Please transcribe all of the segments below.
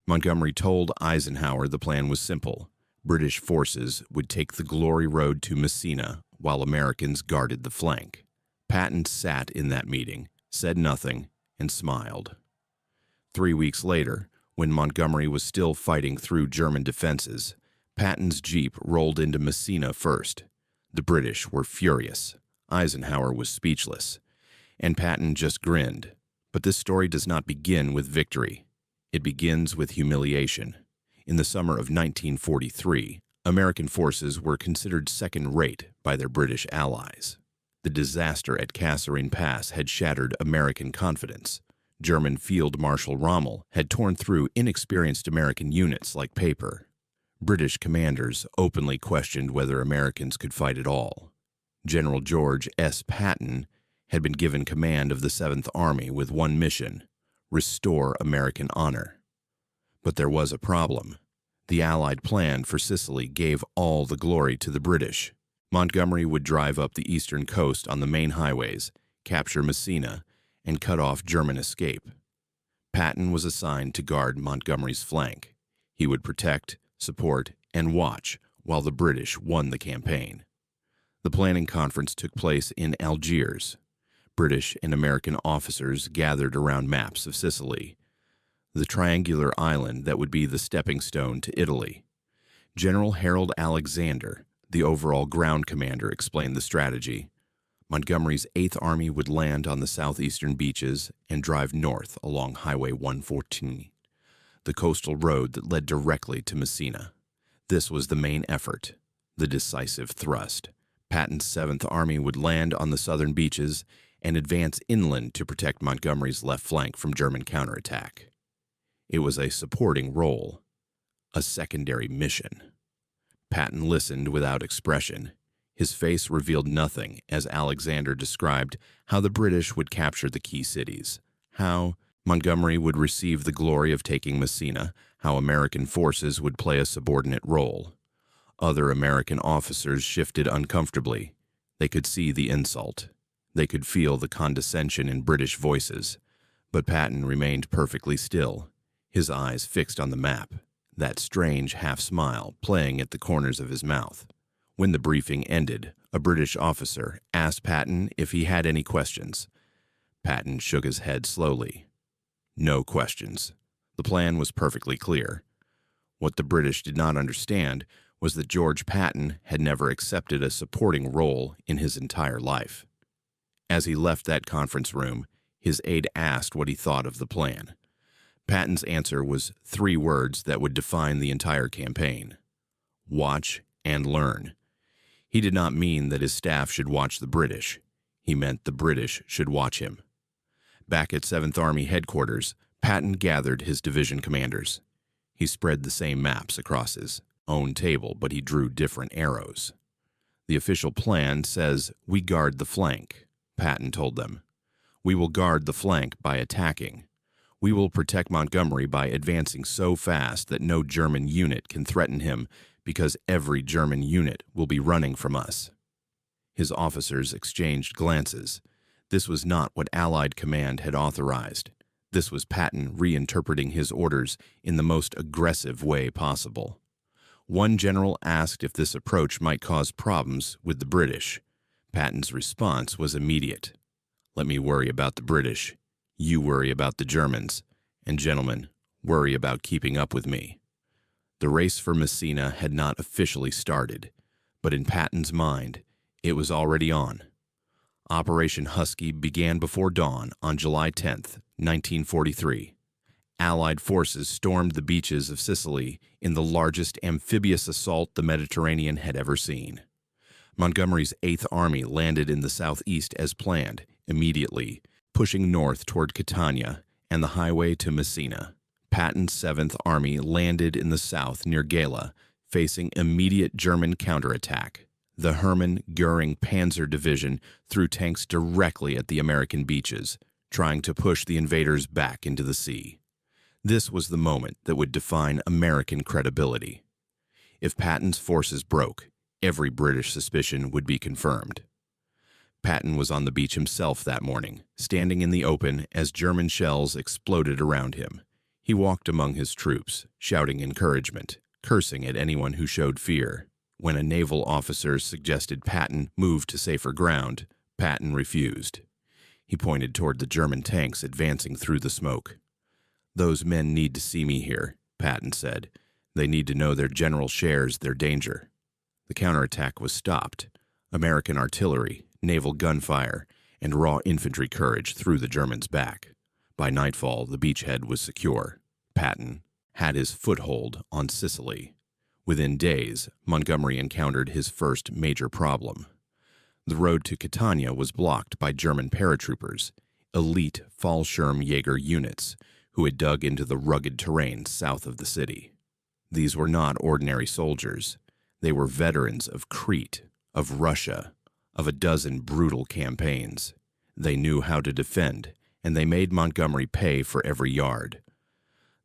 Montgomery told Eisenhower the plan was simple. British forces would take the Glory Road to Messina while Americans guarded the flank. Patton sat in that meeting, said nothing, and smiled. 3 weeks later, when Montgomery was still fighting through German defenses, Patton's jeep rolled into Messina first. The British were furious. Eisenhower was speechless, and Patton just grinned. But this story does not begin with victory. It begins with humiliation. In the summer of 1943, American forces were considered second-rate by their British allies. The disaster at Kasserine Pass had shattered American confidence. German Field Marshal Rommel had torn through inexperienced American units like paper. British commanders openly questioned whether Americans could fight at all. General George S. Patton had been given command of the 7th Army with one mission: restore American honor. But there was a problem. The Allied plan for Sicily gave all the glory to the British. Montgomery would drive up the eastern coast on the main highways, capture Messina, and cut off German escape. Patton was assigned to guard Montgomery's flank. He would protect, support, and watch while the British won the campaign. The planning conference took place in Algiers. British and American officers gathered around maps of Sicily, the triangular island that would be the stepping stone to Italy. General Harold Alexander, the overall ground commander, explained the strategy. Montgomery's 8th Army would land on the southeastern beaches and drive north along Highway 114, the coastal road that led directly to Messina. This was the main effort, the decisive thrust. Patton's 7th Army would land on the southern beaches and advance inland to protect Montgomery's left flank from German counterattack. It was a supporting role, a secondary mission. Patton listened without expression. His face revealed nothing as Alexander described how the British would capture the key cities, how Montgomery would receive the glory of taking Messina, how American forces would play a subordinate role. Other American officers shifted uncomfortably. They could see the insult. They could feel the condescension in British voices. But Patton remained perfectly still, his eyes fixed on the map, that strange half-smile playing at the corners of his mouth. When the briefing ended, a British officer asked Patton if he had any questions. Patton shook his head slowly. No questions. The plan was perfectly clear. What the British did not understand was that George Patton had never accepted a supporting role in his entire life. As he left that conference room, his aide asked what he thought of the plan. Patton's answer was 3 words that would define the entire campaign: watch and learn. He did not mean that his staff should watch the British. He meant the British should watch him. Back at 7th Army headquarters, Patton gathered his division commanders. He spread the same maps across his own table, but he drew different arrows. The official plan says, "We guard the flank," Patton told them. "We will guard the flank by attacking. We will protect Montgomery by advancing so fast that no German unit can threaten him because every German unit will be running from us." His officers exchanged glances. This was not what Allied command had authorized. This was Patton reinterpreting his orders in the most aggressive way possible. One general asked if this approach might cause problems with the British. Patton's response was immediate. "Let me worry about the British. You worry about the Germans. And gentlemen, worry about keeping up with me." The race for Messina had not officially started, but in Patton's mind, it was already on. Operation Husky began before dawn on July 10, 1943. Allied forces stormed the beaches of Sicily in the largest amphibious assault the Mediterranean had ever seen. Montgomery's 8th Army landed in the southeast as planned, immediately, pushing north toward Catania and the highway to Messina. Patton's 7th Army landed in the south near Gela, facing immediate German counterattack. The Hermann Göring Panzer Division threw tanks directly at the American beaches, trying to push the invaders back into the sea. This was the moment that would define American credibility. If Patton's forces broke, every British suspicion would be confirmed. Patton was on the beach himself that morning, standing in the open as German shells exploded around him. He walked among his troops, shouting encouragement, cursing at anyone who showed fear. When a naval officer suggested Patton move to safer ground, Patton refused. He pointed toward the German tanks advancing through the smoke. "Those men need to see me here," Patton said. "They need to know their general shares their danger." The counterattack was stopped. American artillery, naval gunfire, and raw infantry courage threw the Germans back. By nightfall, the beachhead was secure. Patton had his foothold on Sicily. Within days, Montgomery encountered his first major problem. The road to Catania was blocked by German paratroopers, elite Fallschirmjäger units, who had dug into the rugged terrain south of the city. These were not ordinary soldiers. They were veterans of Crete, of Russia, of a dozen brutal campaigns. They knew how to defend, and they made Montgomery pay for every yard.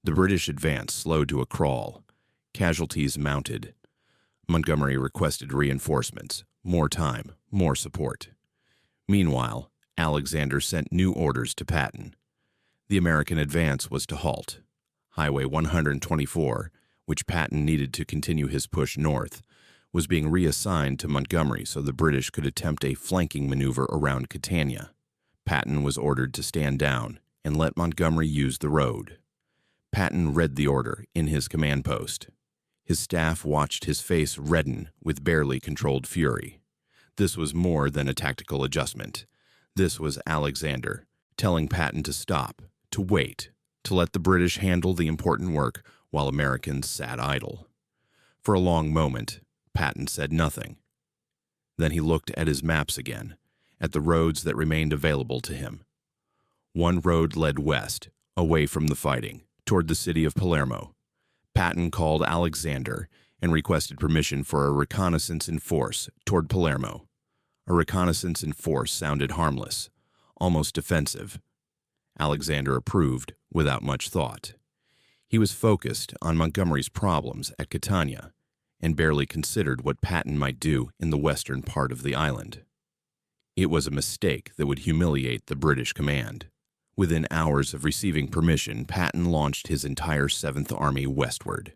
The British advance slowed to a crawl. Casualties mounted. Montgomery requested reinforcements, more time, more support. Meanwhile, Alexander sent new orders to Patton. The American advance was to halt. Highway 124, which Patton needed to continue his push north, was being reassigned to Montgomery so the British could attempt a flanking maneuver around Catania. Patton was ordered to stand down and let Montgomery use the road. Patton read the order in his command post. His staff watched his face redden with barely controlled fury. This was more than a tactical adjustment. This was Alexander telling Patton to stop, to wait, to let the British handle the important work while Americans sat idle. For a long moment, Patton said nothing. Then he looked at his maps again, at the roads that remained available to him. One road led west, away from the fighting, toward the city of Palermo. Patton called Alexander and requested permission for a reconnaissance in force toward Palermo. A reconnaissance in force sounded harmless, almost defensive. Alexander approved without much thought. He was focused on Montgomery's problems at Catania and barely considered what Patton might do in the western part of the island. It was a mistake that would humiliate the British command. Within hours of receiving permission, Patton launched his entire 7th Army westward.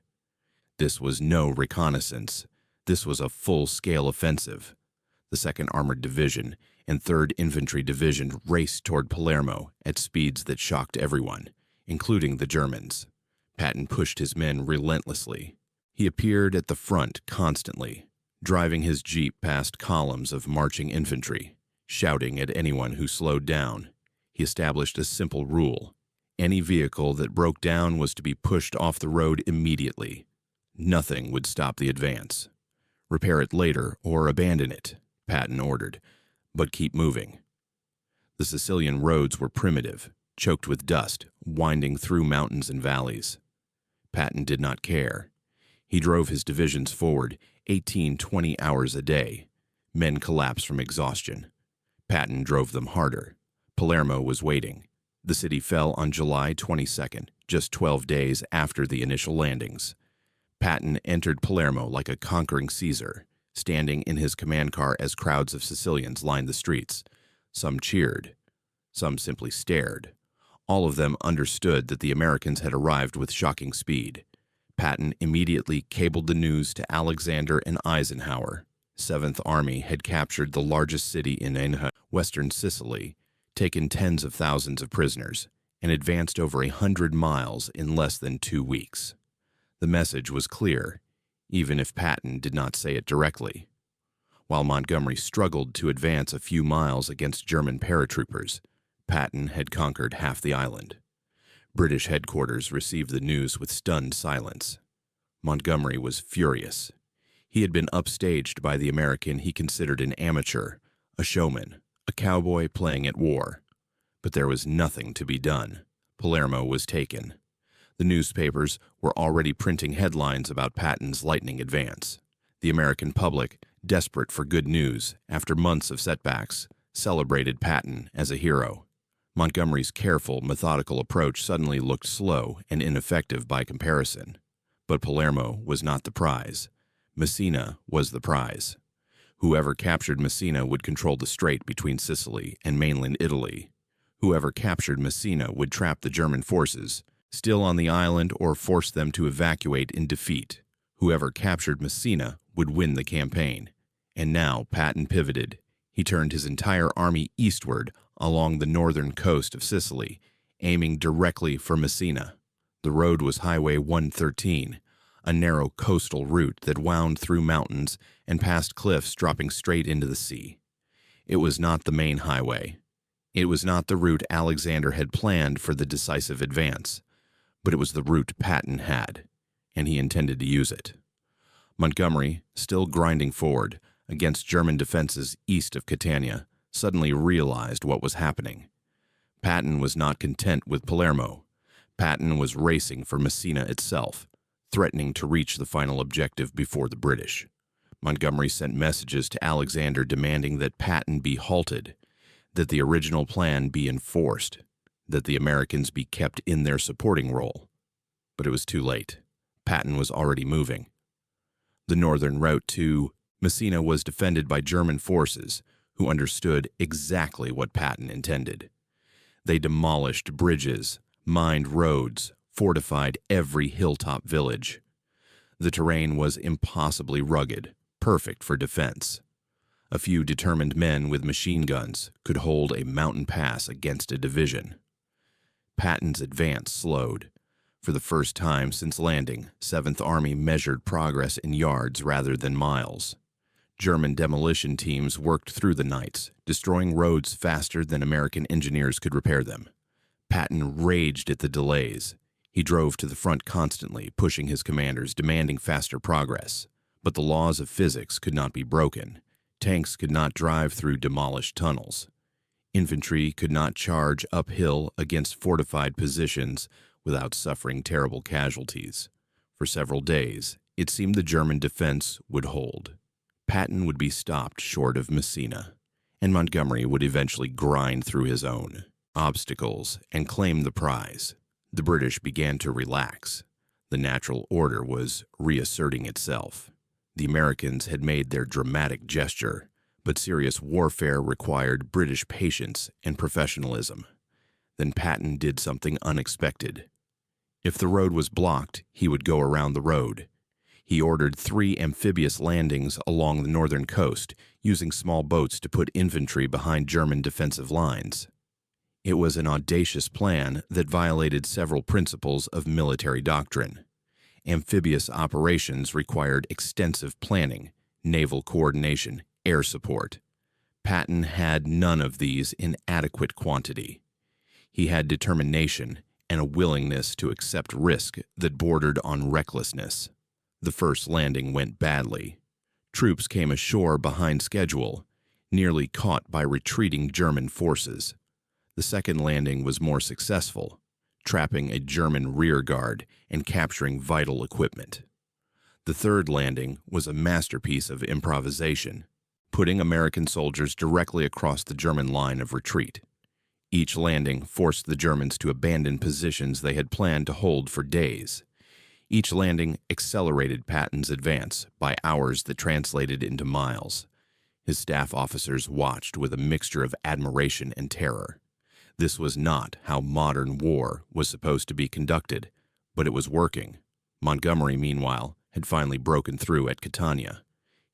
This was no reconnaissance. This was a full-scale offensive. The 2nd Armored Division and 3rd Infantry Division raced toward Palermo at speeds that shocked everyone, including the Germans. Patton pushed his men relentlessly. He appeared at the front constantly, driving his jeep past columns of marching infantry, shouting at anyone who slowed down. He established a simple rule. Any vehicle that broke down was to be pushed off the road immediately. Nothing would stop the advance. "Repair it later or abandon it," Patton ordered, "but keep moving." The Sicilian roads were primitive, choked with dust, winding through mountains and valleys. Patton did not care. He drove his divisions forward 18-20 hours a day. Men collapsed from exhaustion. Patton drove them harder. Palermo was waiting. The city fell on July 22nd, just 12 days after the initial landings. Patton entered Palermo like a conquering Caesar, standing in his command car as crowds of Sicilians lined the streets. Some cheered. Some simply stared. All of them understood that the Americans had arrived with shocking speed. Patton immediately cabled the news to Alexander and Eisenhower. 7th Army had captured the largest city in western Sicily, taken tens of thousands of prisoners, and advanced over 100 miles in less than 2 weeks. The message was clear, even if Patton did not say it directly. While Montgomery struggled to advance a few miles against German paratroopers, Patton had conquered half the island. British headquarters received the news with stunned silence. Montgomery was furious. He had been upstaged by the American he considered an amateur, a showman, a cowboy playing at war. But there was nothing to be done. Palermo was taken. The newspapers were already printing headlines about Patton's lightning advance. The American public, desperate for good news after months of setbacks, celebrated Patton as a hero. Montgomery's careful, methodical approach suddenly looked slow and ineffective by comparison. But Palermo was not the prize. Messina was the prize. Whoever captured Messina would control the strait between Sicily and mainland Italy. Whoever captured Messina would trap the German forces, still on the island or force them to evacuate in defeat. Whoever captured Messina would win the campaign. And now Patton pivoted. He turned his entire army eastward along the northern coast of Sicily, aiming directly for Messina. The road was Highway 113, a narrow coastal route that wound through mountains and past cliffs dropping straight into the sea. It was not the main highway. It was not the route Alexander had planned for the decisive advance, but it was the route Patton had, and he intended to use it. Montgomery, still grinding forward against German defenses east of Catania, suddenly realized what was happening. Patton was not content with Palermo. Patton was racing for Messina itself, threatening to reach the final objective before the British. Montgomery sent messages to Alexander demanding that Patton be halted, that the original plan be enforced, that the Americans be kept in their supporting role. But it was too late. Patton was already moving. The northern route to Messina was defended by German forces who understood exactly what Patton intended. They demolished bridges, mined roads, fortified every hilltop village. The terrain was impossibly rugged, perfect for defense. A few determined men with machine guns could hold a mountain pass against a division. Patton's advance slowed. For the first time since landing, 7th Army measured progress in yards rather than miles. German demolition teams worked through the nights, destroying roads faster than American engineers could repair them. Patton raged at the delays. He drove to the front constantly, pushing his commanders, demanding faster progress. But the laws of physics could not be broken. Tanks could not drive through demolished tunnels. Infantry could not charge uphill against fortified positions without suffering terrible casualties. For several days, it seemed the German defense would hold. Patton would be stopped short of Messina, and Montgomery would eventually grind through his own obstacles and claim the prize. The British began to relax. The natural order was reasserting itself. The Americans had made their dramatic gesture, but serious warfare required British patience and professionalism. Then Patton did something unexpected. If the road was blocked, he would go around the road. He ordered 3 amphibious landings along the northern coast, using small boats to put infantry behind German defensive lines. It was an audacious plan that violated several principles of military doctrine. Amphibious operations required extensive planning, naval coordination, air support. Patton had none of these in adequate quantity. He had determination and a willingness to accept risk that bordered on recklessness. The first landing went badly. Troops came ashore behind schedule, nearly caught by retreating German forces. The second landing was more successful, trapping a German rear guard and capturing vital equipment. The third landing was a masterpiece of improvisation, putting American soldiers directly across the German line of retreat. Each landing forced the Germans to abandon positions they had planned to hold for days. Each landing accelerated Patton's advance by hours that translated into miles. His staff officers watched with a mixture of admiration and terror. This was not how modern war was supposed to be conducted, but it was working. Montgomery, meanwhile, had finally broken through at Catania.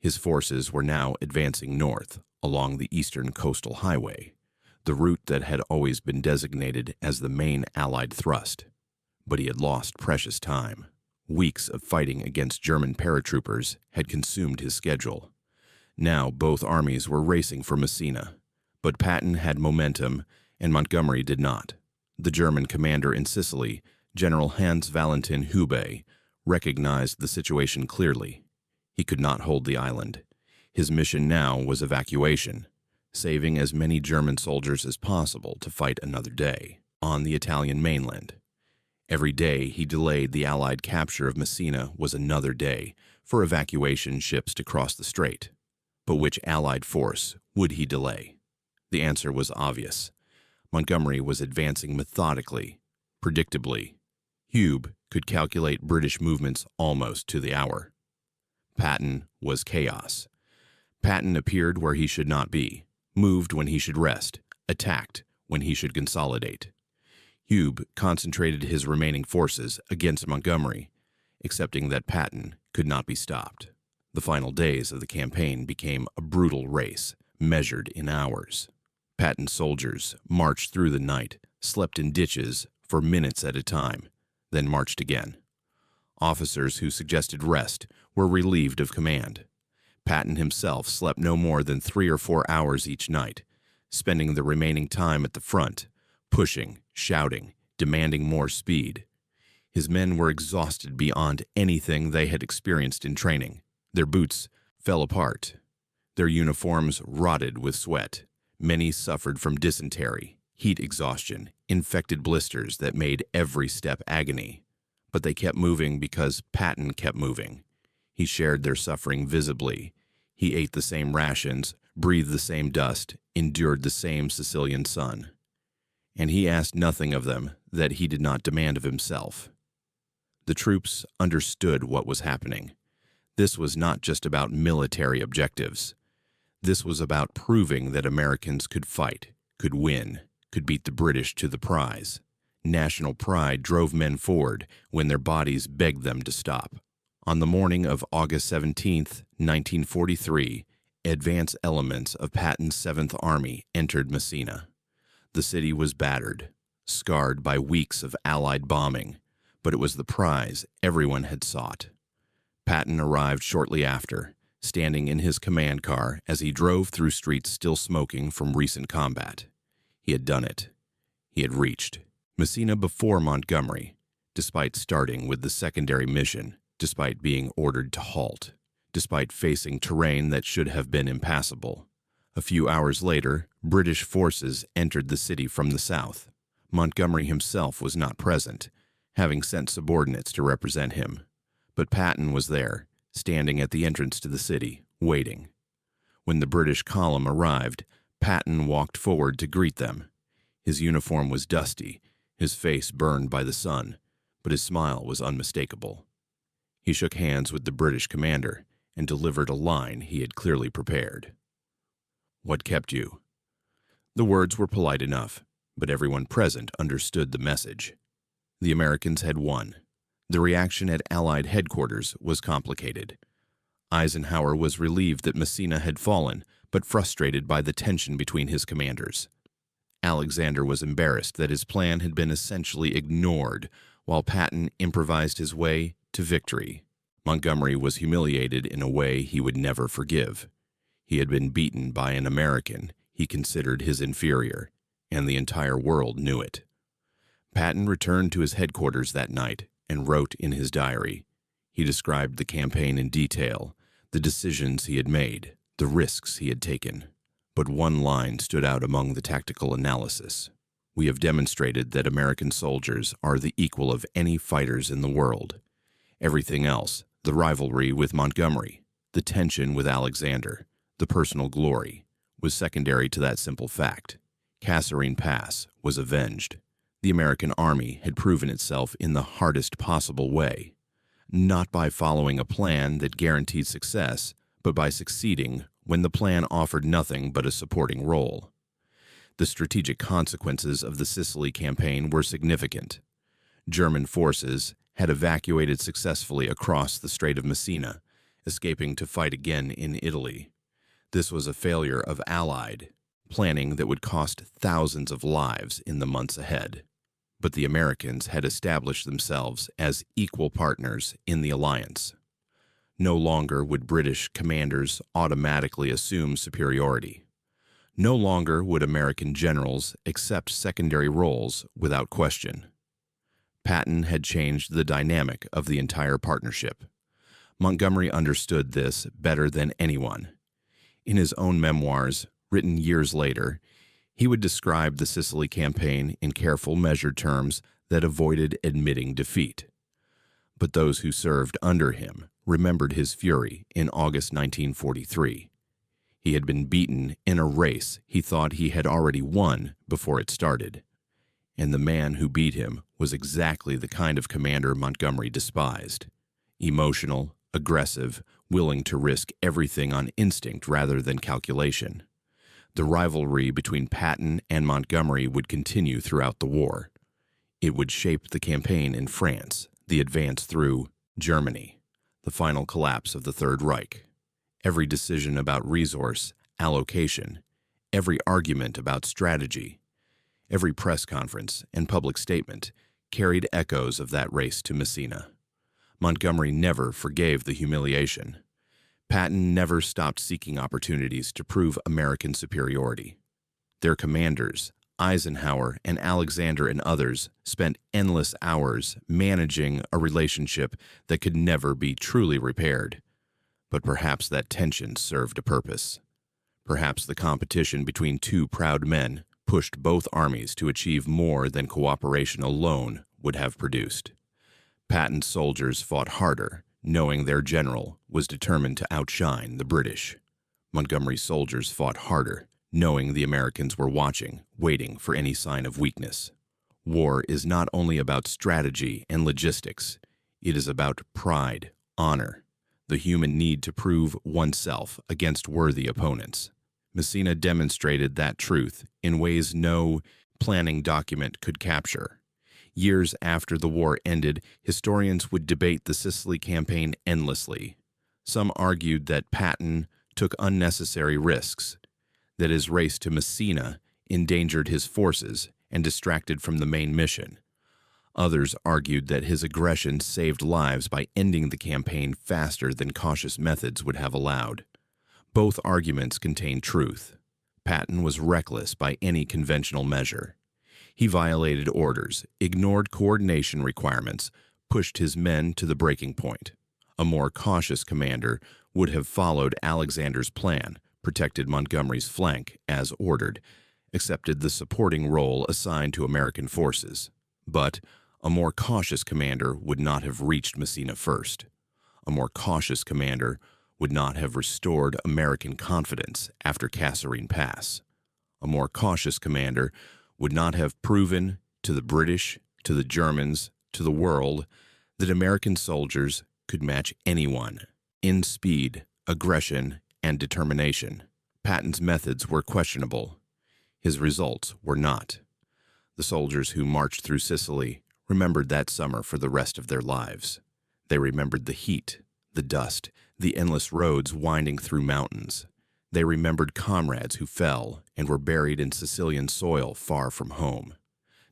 His forces were now advancing north along the eastern coastal highway, the route that had always been designated as the main Allied thrust. But he had lost precious time. Weeks of fighting against German paratroopers had consumed his schedule. Now both armies were racing for Messina, but Patton had momentum and Montgomery did not. The German commander in Sicily, General Hans Valentin Hubei, recognized the situation clearly. He could not hold the island. His mission now was evacuation, saving as many German soldiers as possible to fight another day on the Italian mainland. Every day he delayed the Allied capture of Messina was another day for evacuation ships to cross the strait. But which Allied force would he delay? The answer was obvious. Montgomery was advancing methodically, predictably. Hube could calculate British movements almost to the hour. Patton was chaos. Patton appeared where he should not be, moved when he should rest, attacked when he should consolidate. Hube concentrated his remaining forces against Montgomery, accepting that Patton could not be stopped. The final days of the campaign became a brutal race, measured in hours. Patton's soldiers marched through the night, slept in ditches for minutes at a time, then marched again. Officers who suggested rest were relieved of command. Patton himself slept no more than 3 or 4 hours each night, spending the remaining time at the front, pushing, shouting, demanding more speed. His men were exhausted beyond anything they had experienced in training. Their boots fell apart. Their uniforms rotted with sweat. Many suffered from dysentery, heat exhaustion, infected blisters that made every step agony. But they kept moving because Patton kept moving. He shared their suffering visibly. He ate the same rations, breathed the same dust, endured the same Sicilian sun. And he asked nothing of them that he did not demand of himself. The troops understood what was happening. This was not just about military objectives. This was about proving that Americans could fight, could win, could beat the British to the prize. National pride drove men forward when their bodies begged them to stop. On the morning of August 17, 1943, advance elements of Patton's 7th Army entered Messina. The city was battered, scarred by weeks of Allied bombing, but it was the prize everyone had sought. Patton arrived shortly after, standing in his command car as he drove through streets still smoking from recent combat. He had done it. He had reached Messina before Montgomery, despite starting with the secondary mission, despite being ordered to halt, despite facing terrain that should have been impassable. A few hours later, British forces entered the city from the south. Montgomery himself was not present, having sent subordinates to represent him. But Patton was there, standing at the entrance to the city, waiting. When the British column arrived, Patton walked forward to greet them. His uniform was dusty, his face burned by the sun, but his smile was unmistakable. He shook hands with the British commander and delivered a line he had clearly prepared. "What kept you?" The words were polite enough, but everyone present understood the message. The Americans had won. The reaction at Allied headquarters was complicated. Eisenhower was relieved that Messina had fallen, but frustrated by the tension between his commanders. Alexander was embarrassed that his plan had been essentially ignored, while Patton improvised his way to victory. Montgomery was humiliated in a way he would never forgive. He had been beaten by an American he considered his inferior, and the entire world knew it. Patton returned to his headquarters that night and wrote in his diary. He described the campaign in detail, the decisions he had made, the risks he had taken. But one line stood out among the tactical analysis. "We have demonstrated that American soldiers are the equal of any fighters in the world. Everything else, the rivalry with Montgomery, the tension with Alexander, the personal glory, was secondary to that simple fact. Kasserine Pass was avenged. The American army had proven itself in the hardest possible way, not by following a plan that guaranteed success, but by succeeding when the plan offered nothing but a supporting role. The strategic consequences of the Sicily campaign were significant. German forces had evacuated successfully across the Strait of Messina, escaping to fight again in Italy. This was a failure of Allied planning that would cost thousands of lives in the months ahead. But the Americans had established themselves as equal partners in the alliance. No longer would British commanders automatically assume superiority. No longer would American generals accept secondary roles without question. Patton had changed the dynamic of the entire partnership. Montgomery understood this better than anyone. In his own memoirs, written years later, he would describe the Sicily campaign in careful, measured terms that avoided admitting defeat. But those who served under him remembered his fury in August 1943. He had been beaten in a race he thought he had already won before it started. And the man who beat him was exactly the kind of commander Montgomery despised. Emotional, aggressive, willing to risk everything on instinct rather than calculation. The rivalry between Patton and Montgomery would continue throughout the war. It would shape the campaign in France, the advance through Germany, the final collapse of the Third Reich. Every decision about resource allocation, every argument about strategy, every press conference and public statement carried echoes of that race to Messina. Montgomery never forgave the humiliation. Patton never stopped seeking opportunities to prove American superiority. Their commanders, Eisenhower and Alexander and others, spent endless hours managing a relationship that could never be truly repaired. But perhaps that tension served a purpose. Perhaps the competition between two proud men pushed both armies to achieve more than cooperation alone would have produced. Patton's soldiers fought harder, knowing their general was determined to outshine the British. Montgomery's soldiers fought harder, knowing the Americans were watching, waiting for any sign of weakness. War is not only about strategy and logistics, it is about pride, honor, the human need to prove oneself against worthy opponents. Messina demonstrated that truth in ways no planning document could capture. Years after the war ended, historians would debate the Sicily campaign endlessly. Some argued that Patton took unnecessary risks, that his race to Messina endangered his forces and distracted from the main mission. Others argued that his aggression saved lives by ending the campaign faster than cautious methods would have allowed. Both arguments contain truth. Patton was reckless by any conventional measure. He violated orders, ignored coordination requirements, pushed his men to the breaking point. A more cautious commander would have followed Alexander's plan, protected Montgomery's flank as ordered, accepted the supporting role assigned to American forces. But a more cautious commander would not have reached Messina first. A more cautious commander would not have restored American confidence after Kasserine Pass. A more cautious commander would not have proven to the British, to the Germans, to the world that American soldiers could match anyone in speed, aggression, and determination. Patton's methods were questionable. His results were not. The soldiers who marched through Sicily remembered that summer for the rest of their lives. They remembered the heat, the dust, the endless roads winding through mountains. They remembered comrades who fell and were buried in Sicilian soil far from home.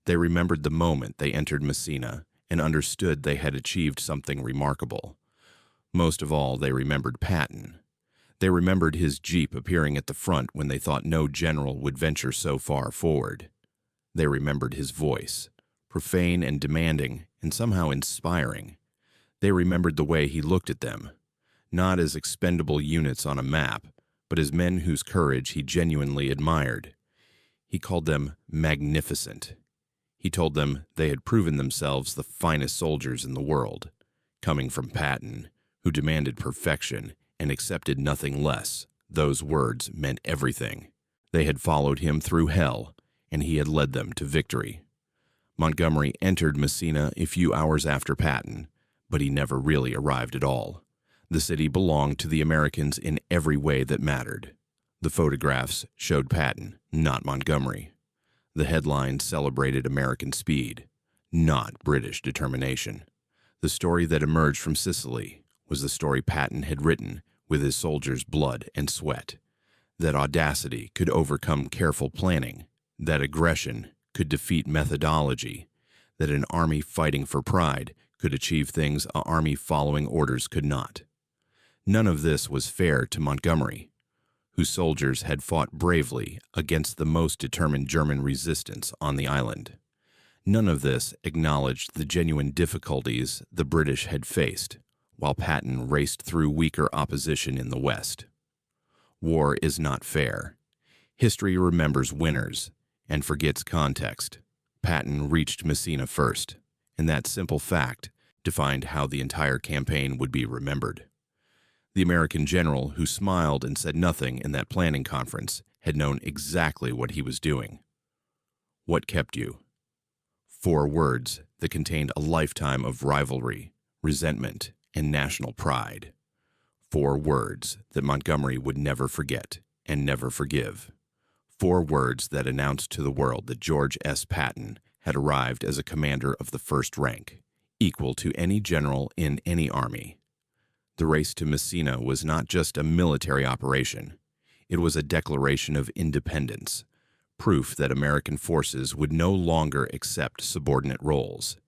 They remembered the moment they entered Messina and understood they had achieved something remarkable. Most of all, they remembered Patton. They remembered his jeep appearing at the front when they thought no general would venture so far forward. They remembered his voice, profane and demanding and somehow inspiring. They remembered the way he looked at them, not as expendable units on a map, but as men whose courage he genuinely admired. He called them magnificent. He told them they had proven themselves the finest soldiers in the world. Coming from Patton, who demanded perfection and accepted nothing less, those words meant everything. They had followed him through hell, and he had led them to victory. Montgomery entered Messina a few hours after Patton, but he never really arrived at all. The city belonged to the Americans in every way that mattered. The photographs showed Patton, not Montgomery. The headlines celebrated American speed, not British determination. The story that emerged from Sicily was the story Patton had written with his soldiers' blood and sweat. That audacity could overcome careful planning, that aggression could defeat methodology, that an army fighting for pride could achieve things an army following orders could not. None of this was fair to Montgomery, whose soldiers had fought bravely against the most determined German resistance on the island. None of this acknowledged the genuine difficulties the British had faced, while Patton raced through weaker opposition in the West. War is not fair. History remembers winners and forgets context. Patton reached Messina first, and that simple fact defined how the entire campaign would be remembered. The American general who smiled and said nothing in that planning conference had known exactly what he was doing. What kept you? 4 words that contained a lifetime of rivalry, resentment, and national pride. 4 words that Montgomery would never forget and never forgive. 4 words that announced to the world that George S. Patton had arrived as a commander of the first rank, equal to any general in any army. The race to Messina was not just a military operation. It was a declaration of independence, proof that American forces would no longer accept subordinate roles,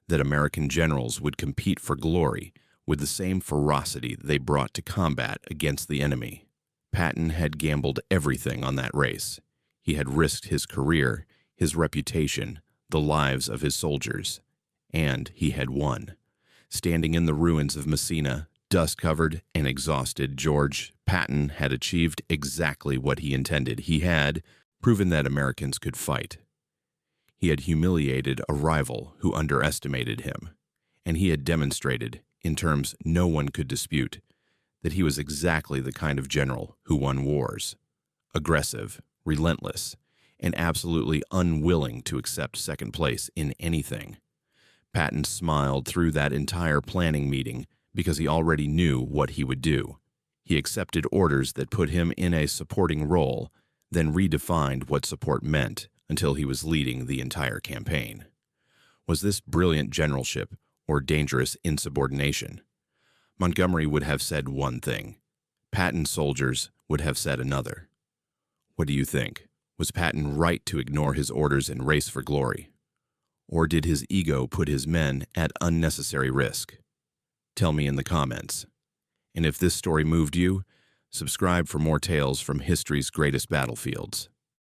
that American generals would compete for glory with the same ferocity they brought to combat against the enemy. Patton had gambled everything on that race. He had risked his career, his reputation, the lives of his soldiers, and he had won. Standing in the ruins of Messina, dust-covered and exhausted, George Patton had achieved exactly what he intended. He had proven that Americans could fight. He had humiliated a rival who underestimated him, and he had demonstrated, in terms no one could dispute, that he was exactly the kind of general who won wars. Aggressive, relentless, and absolutely unwilling to accept second place in anything. Patton smiled through that entire planning meeting because he already knew what he would do. He accepted orders that put him in a supporting role, then redefined what support meant until he was leading the entire campaign. Was this brilliant generalship or dangerous insubordination? Montgomery would have said one thing. Patton's soldiers would have said another. What do you think? Was Patton right to ignore his orders and race for glory? Or did his ego put his men at unnecessary risk? Tell me in the comments. And if this story moved you, subscribe for more tales from history's greatest battlefields.